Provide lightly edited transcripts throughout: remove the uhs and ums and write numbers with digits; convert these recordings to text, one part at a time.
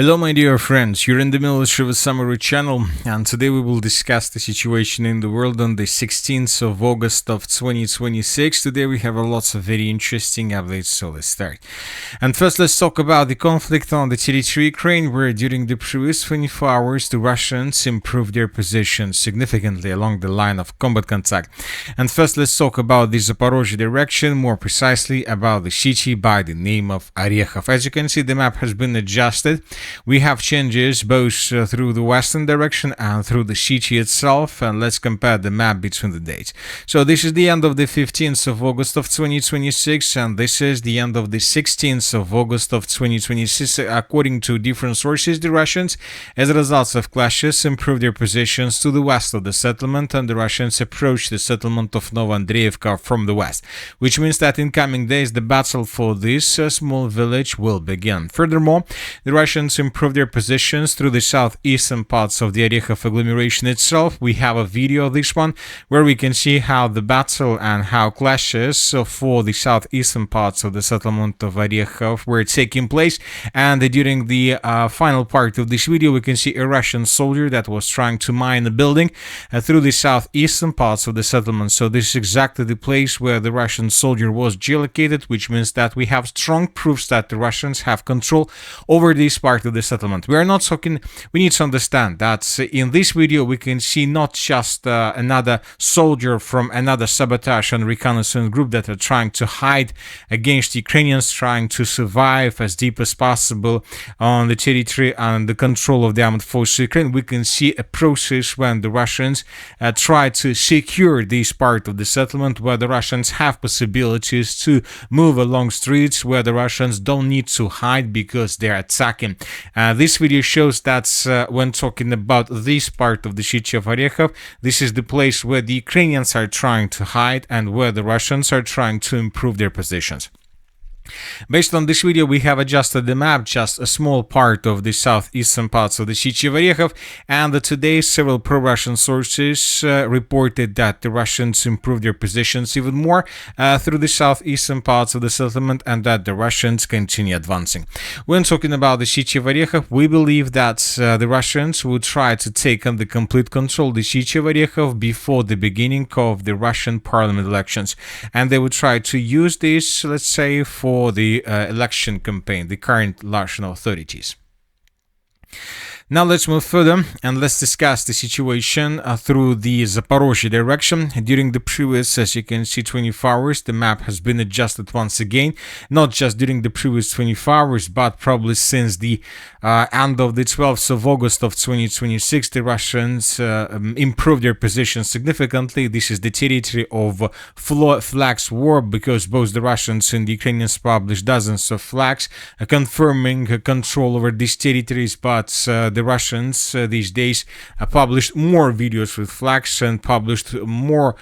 Hello my dear friends, you're in the middle of the summary channel, and today we will discuss the situation in the world on the 16th of August of 2026. Today we have lots of very interesting updates, so let's start. And first let's talk about the conflict on the territory of Ukraine, where during the previous 24 hours the Russians improved their position significantly along the line of combat contact. And first let's talk about the Zaporozhye direction, more precisely about the city by the name of Orikhiv. As you can see, the map has been adjusted. We have changes both through the western direction and through the city itself, and let's compare the map between the dates. So this is the end of the 15th of August of 2026, and this is the end of the 16th of August of 2026. According to different sources, the Russians, as a result of clashes, improved their positions to the west of the settlement, and the Russians approached the settlement of Novoandriivka from the west, which means that in coming days the battle for this small village will begin. Furthermore, the Russians improved their positions through the southeastern parts of the Orikhiv agglomeration itself. We have a video of this one where we can see how the battle and how clashes for the southeastern parts of the settlement of Orikhiv were taking place. And during the final part of this video, we can see a Russian soldier that was trying to mine a building through the southeastern parts of the settlement. So this is exactly the place where the Russian soldier was geolocated, which means that we have strong proofs that the Russians have control over this part of the settlement. We are not talking, we need to understand that in this video we can see not just another soldier from another sabotage and reconnaissance group that are trying to hide against Ukrainians, trying to survive as deep as possible on the territory and the control of the armed forces of Ukraine. We can see a process when the Russians try to secure this part of the settlement, where the Russians have possibilities to move along streets, where the Russians don't need to hide because they're attacking. This video shows that when talking about this part of the city of Orikhiv, this is the place where the Ukrainians are trying to hide and where the Russians are trying to improve their positions. Based on this video, we have adjusted the map, just a small part of the southeastern parts of the city of Orikhiv, and today several pro-Russian sources reported that the Russians improved their positions even more through the southeastern parts of the settlement, and that the Russians continue advancing. When talking about the city of Orikhiv, we believe that the Russians would try to take on the complete control of the city of Orikhiv before the beginning of the Russian parliament elections, and they would try to use this, let's say, for the election campaign, the current Russian authorities. Now let's move further and let's discuss the situation through the Zaporozhye direction. During the previous, as you can see, 24 hours, the map has been adjusted once again. Not just during the previous 24 hours, but probably since the end of the 12th of August of 2026, the Russians improved their position significantly. This is the territory of flags war, because both the Russians and the Ukrainians published dozens of flags confirming control over these territories, but the Russians these days published more videos with flags and published more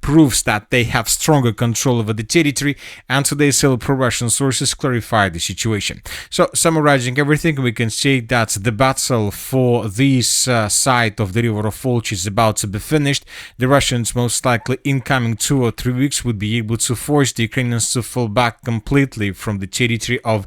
proofs that they have stronger control over the territory, and today several pro-Russian sources clarified the situation. So, summarizing everything, we can say that the battle for this side of the river of Vovcha is about to be finished. The Russians, most likely in coming 2 or 3 weeks, would be able to force the Ukrainians to fall back completely from the territory of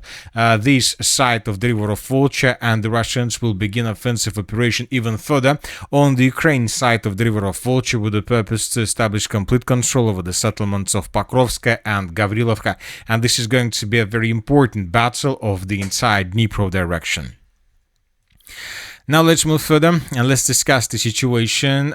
this side of the river of Vovcha, and the Russians will begin offensive operation even further on the Ukraine side of the river of Vovcha, with the purpose to establish complete control over the settlements of Pokrovska and Gavrilovka, and this is going to be a very important battle of the entire Dnipro direction. Now let's move further and let's discuss the situation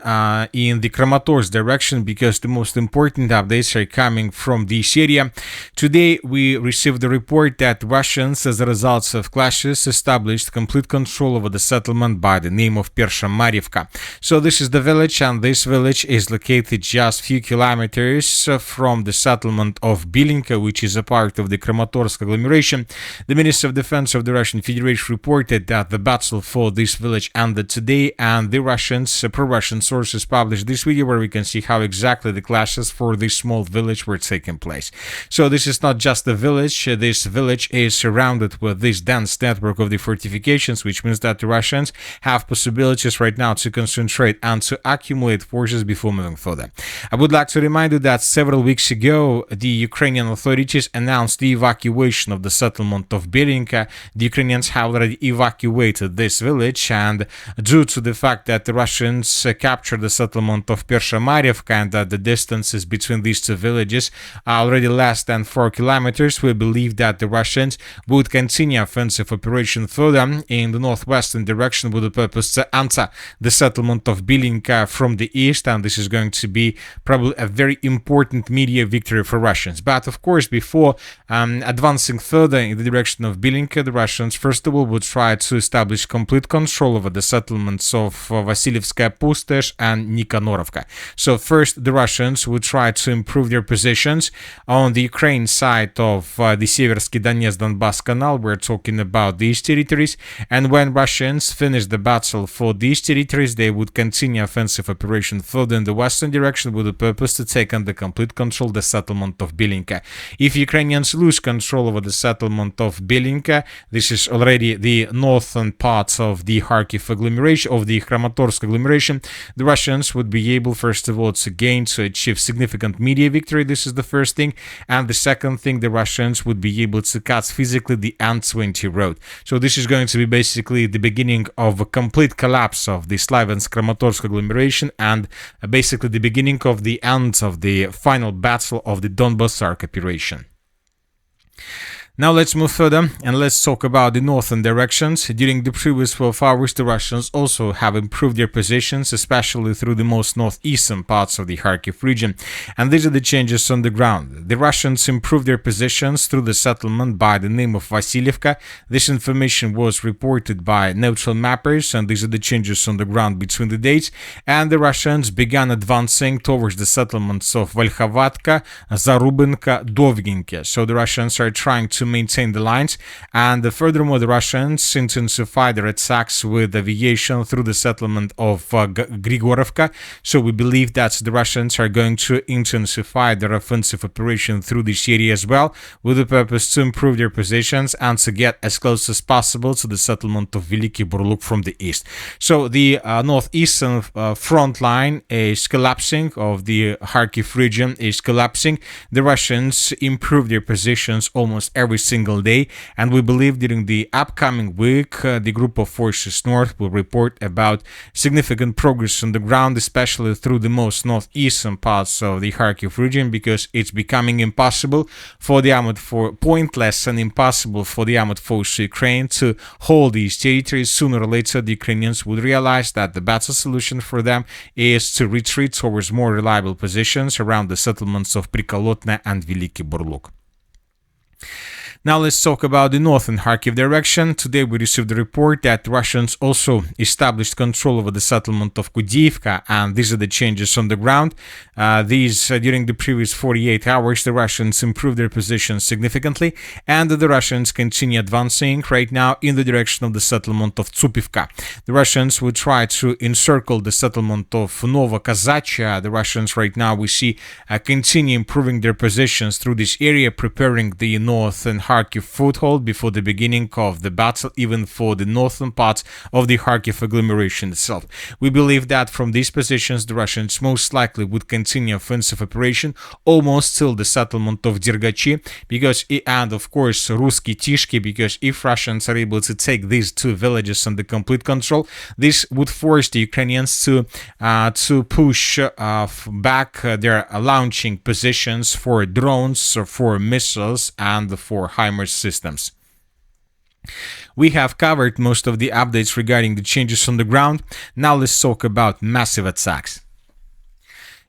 in the Kramatorsk direction, because the most important updates are coming from this area. Today we received the report that Russians, as a result of clashes, established complete control over the settlement by the name of Pershomarivka. So this is the village, and this village is located just a few kilometers from the settlement of Bilenke, which is a part of the Kramatorsk agglomeration. The Minister of Defense of the Russian Federation reported that the battle for this village ended today, and the Russians, pro-Russian sources published this video where we can see how exactly the clashes for this small village were taking place. So this is not just a village. This village is surrounded with this dense network of the fortifications, which means that the Russians have possibilities right now to concentrate and to accumulate forces before moving further. I would like to remind you that several weeks ago, the Ukrainian authorities announced the evacuation of the settlement of Bilenke. The Ukrainians have already evacuated this village, and due to the fact that the Russians captured the settlement of Pershomarivka and that the distances between these two villages are already less than 4 kilometers, we believe that the Russians would continue offensive operation further in the northwestern direction with the purpose to enter the settlement of Bilenke from the east, and this is going to be probably a very important media victory for Russians. But of course, before advancing further in the direction of Bilenke, the Russians first of all would try to establish complete control over the settlements of Vasilievskaya Pustesh and Nikanorovka. So first, the Russians would try to improve their positions on the Ukraine side of the Seversky Donetsk-Donbass Canal. We're talking about these territories, and when Russians finish the battle for these territories, they would continue offensive operation further in the western direction with the purpose to take under complete control the settlement of Bilenke. If Ukrainians lose control over the settlement of Bilenke, this is already the northern parts of the Kharkiv agglomeration, of the Kramatorsk agglomeration, the Russians would be able, first of all, to achieve significant media victory. This is the first thing. And the second thing, the Russians would be able to cut physically the N20 road. So this is going to be basically the beginning of a complete collapse of the Sloviansk Kramatorsk agglomeration, and basically the beginning of the end of the final battle of the Donbass Arc operation. Now let's move further and let's talk about the northern directions. During the previous 12 hours, the Russians also have improved their positions, especially through the most northeastern parts of the Kharkiv region. And these are the changes on the ground. The Russians improved their positions through the settlement by the name of Vasilievka. This information was reported by neutral mappers, and these are the changes on the ground between the dates. And the Russians began advancing towards the settlements of Velykyi, Zarubinka, Dovginke. So the Russians are trying to maintain the lines, and furthermore, the Russians intensify their attacks with aviation through the settlement of Grigorovka. So we believe that the Russians are going to intensify their offensive operation through this area as well, with the purpose to improve their positions and to get as close as possible to the settlement of Velykyi Burluk from the east. So the northeastern front line is collapsing, of the Kharkiv region is collapsing. The Russians improve their positions almost every single day, and we believe during the upcoming week the group of forces north will report about significant progress on the ground, especially through the most northeastern parts of the Kharkiv region, because it's becoming impossible for the armored force, pointless and impossible for the armored force of Ukraine to hold these territories. Sooner or later, the Ukrainians would realize that the better solution for them is to retreat towards more reliable positions around the settlements of Prikolotne and Velykyi Burluk. Now let's talk about the northern Kharkiv direction. Today we received a report that Russians also established control over the settlement of Kudiivka, and these are the changes on the ground. During the previous 48 hours, the Russians improved their position significantly, and the Russians continue advancing right now in the direction of the settlement of Tsupivka. The Russians will try to encircle the settlement of Novokazachia. The Russians right now, we see, continue improving their positions through this area, preparing the northern Kharkiv foothold before the beginning of the battle, even for the northern parts of the Kharkiv agglomeration itself. We believe that from these positions, the Russians most likely would continue offensive operation almost till the settlement of Dergachi, and of course Ruski Tyshky, because if Russians are able to take these two villages under complete control, this would force the Ukrainians to push back their launching positions for drones, for missiles, and for HIMARS systems. We have covered most of the updates regarding the changes on the ground. Now let's talk about massive attacks.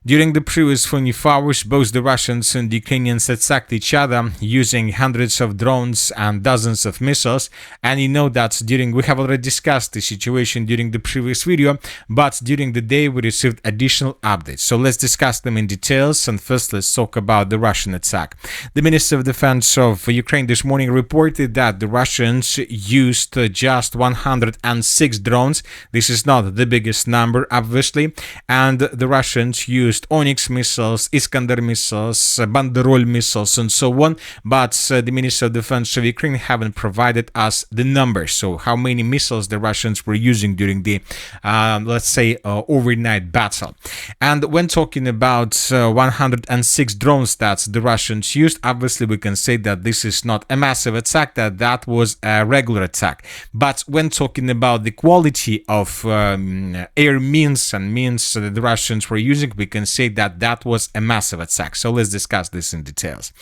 During the previous 24 hours, both the Russians and the Ukrainians attacked each other using hundreds of drones and dozens of missiles. And you know that we have already discussed the situation during the previous video, but during the day we received additional updates. So let's discuss them in details. And first, let's talk about the Russian attack. The Minister of Defense of Ukraine this morning reported that the Russians used just 106 drones. This is not the biggest number, obviously. And the Russians used Onyx missiles, Iskander missiles, Banderol missiles, and so on. But the Minister of Defense of Ukraine haven't provided us the numbers. So how many missiles the Russians were using during the, let's say, overnight battle. And when talking about 106 drones that the Russians used, obviously we can say that this is not a massive attack, that was a regular attack. But when talking about the quality of air means and means that the Russians were using, we can say that that was a massive attack. So let's discuss this in details.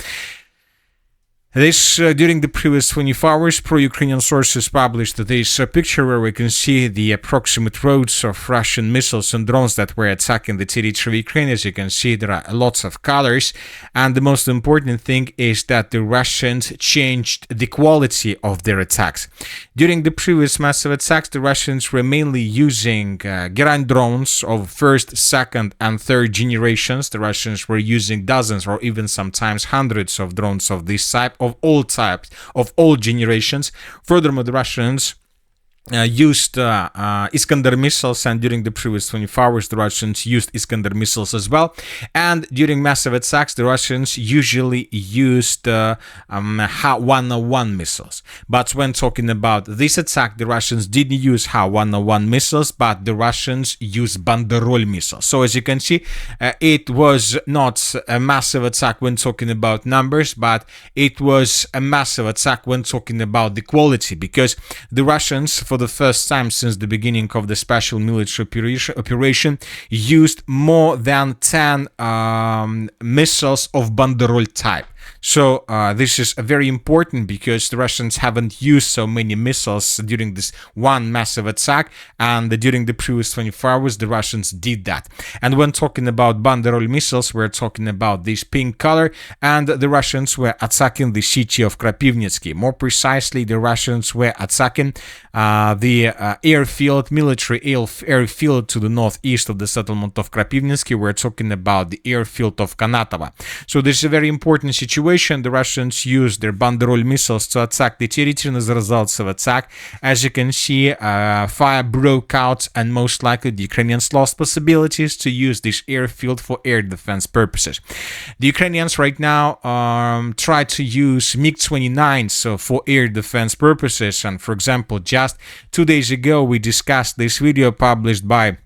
During the previous 24 hours, pro-Ukrainian sources published this picture where we can see the approximate roads of Russian missiles and drones that were attacking the territory of Ukraine. As you can see, there are lots of colors. And the most important thing is that the Russians changed the quality of their attacks. During the previous massive attacks, the Russians were mainly using Geran drones of first, second, and third generations. The Russians were using dozens or even sometimes hundreds of drones of this type, of all types, of all generations. Furthermore, the Russians used Iskander missiles, and during the previous 24 hours the Russians used Iskander missiles as well. And during massive attacks the Russians usually used Ha-101 missiles. But when talking about this attack, the Russians didn't use Ha-101 missiles, but the Russians used Banderol missiles. So as you can see, it was not a massive attack when talking about numbers, but it was a massive attack when talking about the quality, because the Russians, for the first time since the beginning of the special military operation, used more than 10 missiles of Banderol type. So this is very important because the Russians haven't used so many missiles during this one massive attack, and during the previous 24 hours the Russians did that. And when talking about Banderol missiles, we're talking about this pink color, and the Russians were attacking the city of Kropivnitsky. More precisely, the Russians were attacking the airfield, military airfield to the northeast of the settlement of Kropivnitsky. We're talking about the airfield of Kanatovo. So this is a very important situation. The Russians used their Banderol missiles to attack the territory, and as a result of attack, as you can see, fire broke out, and most likely the Ukrainians lost possibilities to use this airfield for air defense purposes. The Ukrainians right now try to use MiG-29s for air defense purposes, and for example, just 2 days ago we discussed this video published by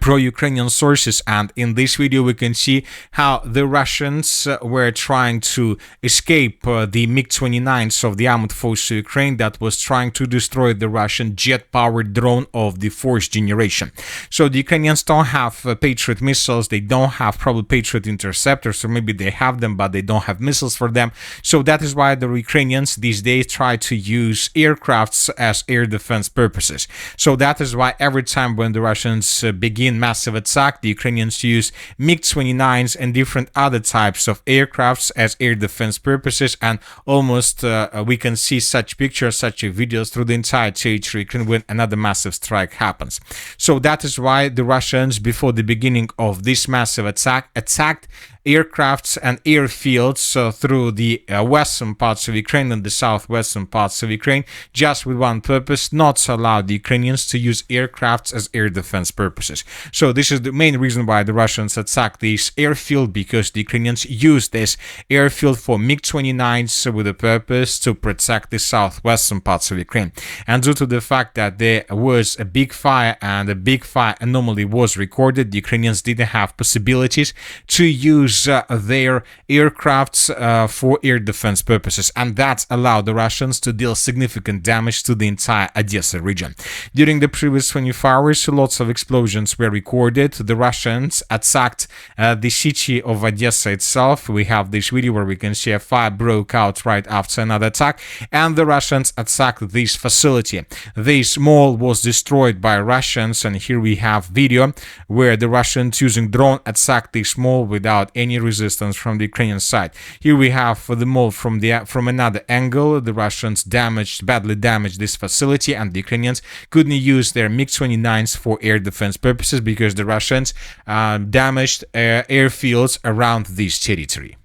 pro-Ukrainian sources, and in this video we can see how the Russians were trying to escape the MiG-29s of the armed forces of Ukraine that was trying to destroy the Russian jet-powered drone of the fourth generation. So the Ukrainians don't have Patriot missiles, they don't have probably Patriot interceptors, or maybe they have them but they don't have missiles for them. So that is why the Ukrainians these days try to use aircrafts as air defense purposes. So that is why every time when the Russians begin massive attack, the Ukrainians use MiG-29s and different other types of aircrafts as air defense purposes, and almost we can see such pictures, such videos through the entire territory when another massive strike happens. So that is why the Russians, before the beginning of this massive attack, attacked aircrafts and airfields through the western parts of Ukraine and the southwestern parts of Ukraine, just with one purpose: not to allow the Ukrainians to use aircrafts as air defense purposes. So this is the main reason why the Russians attacked this airfield, because the Ukrainians used this airfield for MiG-29s with the purpose to protect the southwestern parts of Ukraine. And due to the fact that there was a big fire and a big fire anomaly was recorded, the Ukrainians didn't have possibilities to use use their aircrafts for air defense purposes, and that allowed the Russians to deal significant damage to the entire Odesa region. During the previous 24 hours, lots of explosions were recorded. The Russians attacked the city of Odesa itself. We have this video where we can see a fire broke out right after another attack, and the Russians attacked this facility. This mall was destroyed by Russians, and here we have video where the Russians using drone attacked this mall without any resistance from the Ukrainian side. Here we have the mall from another angle. The Russians badly damaged this facility, and the Ukrainians couldn't use their MiG-29s for air defense purposes because the Russians damaged airfields around this territory.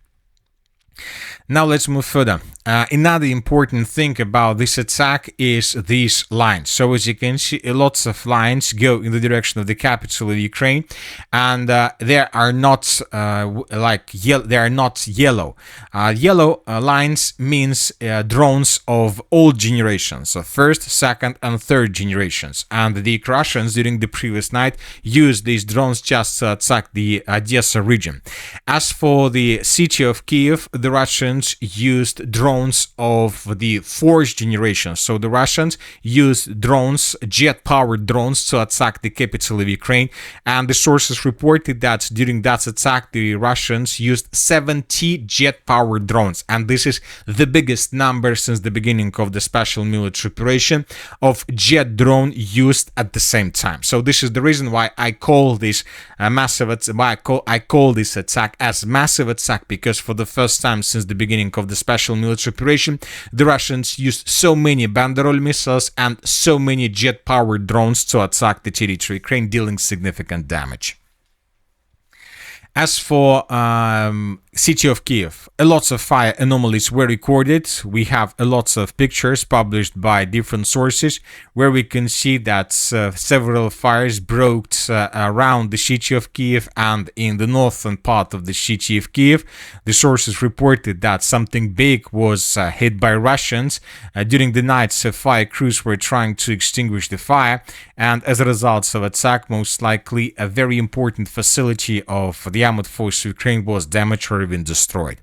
Now let's move further. Another important thing about this attack is these lines. So as you can see, lots of lines go in the direction of the capital of Ukraine, and they are not yellow. Yellow lines means drones of all generations, so first, second, and third generations. And the Russians during the previous night used these drones just to attack the Odesa region. As for the city of Kyiv, the Russians used drones of the fourth generation. So the Russians used drones, jet-powered drones, to attack the capital of Ukraine. And the sources reported that during that attack, the Russians used 70 jet-powered drones. And this is the biggest number since the beginning of the special military operation of jet drone used at the same time. So this is the reason why I call this I call this attack as massive attack, because for the first time since the beginning of the special military operation, the Russians used so many Banderol missiles and so many jet-powered drones to attack the territory of Ukraine, dealing significant damage. As for city of Kyiv, lots of fire anomalies were recorded. We have lots of pictures published by different sources where we can see that several fires broke around the city of Kyiv and in the northern part of the city of Kyiv. The sources reported that something big was hit by Russians. During the night, fire crews were trying to extinguish the fire, and as a result of attack, most likely a very important facility of the armed force of Ukraine was damaged or even destroyed.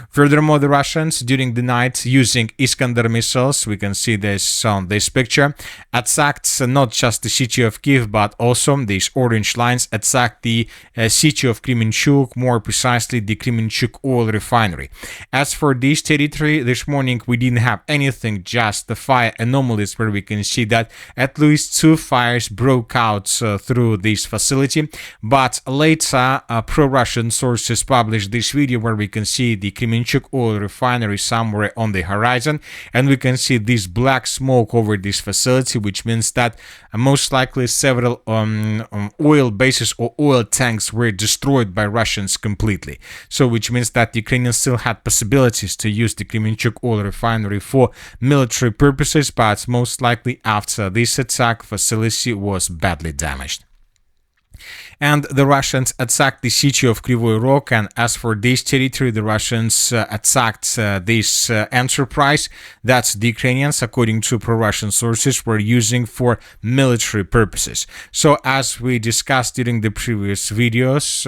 Furthermore, the Russians during the night, using Iskander missiles, we can see this on this picture, attacked not just the city of Kyiv but also these orange lines attacked the city of Kremenchuk, more precisely the Kremenchuk oil refinery. As for this territory, this morning we didn't have anything, just the fire anomalies where we can see that at least 2 fires broke out through this facility, but later pro-Russian sources published this video where we can see the Kremenchuk oil refinery somewhere on the horizon, and we can see this black smoke over this facility, which means that most likely several oil bases or oil tanks were destroyed by Russians completely. So which means that the Ukrainians still had possibilities to use the Kremenchuk oil refinery for military purposes, but most likely after this attack, facility was badly damaged. And the Russians attacked the city of Kryvyi Rih, and as for this territory, the Russians attacked this enterprise that the Ukrainians, according to pro-Russian sources, were using for military purposes. So as we discussed during the previous videos,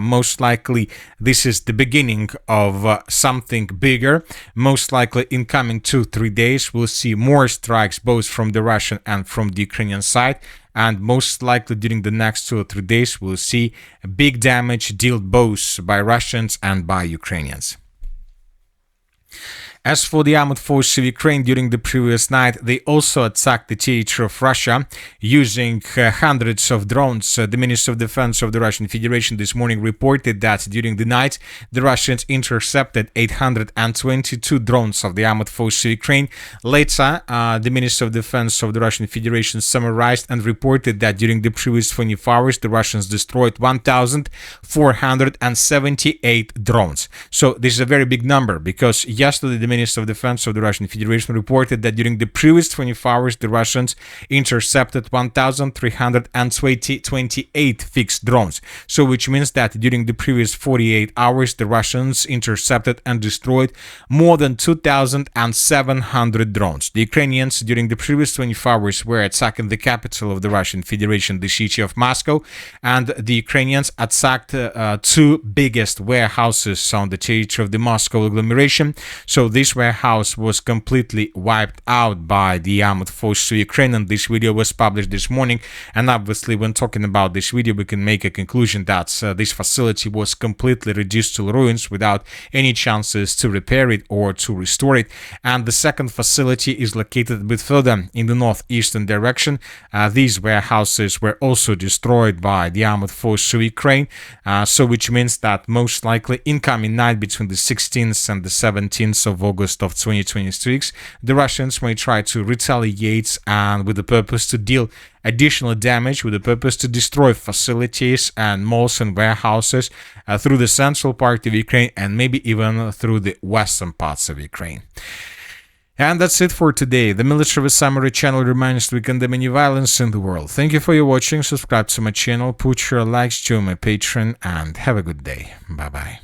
most likely this is the beginning of something bigger. Most likely in coming 2-3 days, we'll see more strikes both from the Russian and from the Ukrainian side. And most likely during the next 2 or 3 days, we'll see big damage dealt both by Russians and by Ukrainians. As for the armed forces of Ukraine, during the previous night, they also attacked the territory of Russia using hundreds of drones. The Minister of Defense of the Russian Federation this morning reported that during the night, the Russians intercepted 822 drones of the armed forces of Ukraine. Later, the Minister of Defense of the Russian Federation summarized and reported that during the previous 24 hours, the Russians destroyed 1,478 drones. So this is a very big number, because yesterday the Minister of Defense of the Russian Federation reported that during the previous 24 hours, the Russians intercepted 1,328 fixed drones. So, which means that during the previous 48 hours, the Russians intercepted and destroyed more than 2,700 drones. The Ukrainians, during the previous 24 hours, were attacking the capital of the Russian Federation, the city of Moscow, and the Ukrainians attacked two biggest warehouses on the territory of the Moscow agglomeration. So this warehouse was completely wiped out by the armed forces of Ukraine, and this video was published this morning. And obviously, when talking about this video, we can make a conclusion that this facility was completely reduced to ruins without any chances to repair it or to restore it. And the second facility is located a bit further in the northeastern direction. These warehouses were also destroyed by the armed forces of Ukraine, so which means that most likely incoming night between the 16th and the 17th of August of 2026, the Russians may try to retaliate and with the purpose to deal additional damage, with the purpose to destroy facilities and malls and warehouses through the central part of Ukraine and maybe even through the western parts of Ukraine. And that's it for today. The Military Summary channel reminds we condemn any violence in the world. Thank you for your watching. Subscribe to my channel, put your likes, join my Patreon, and have a good day. Bye-bye.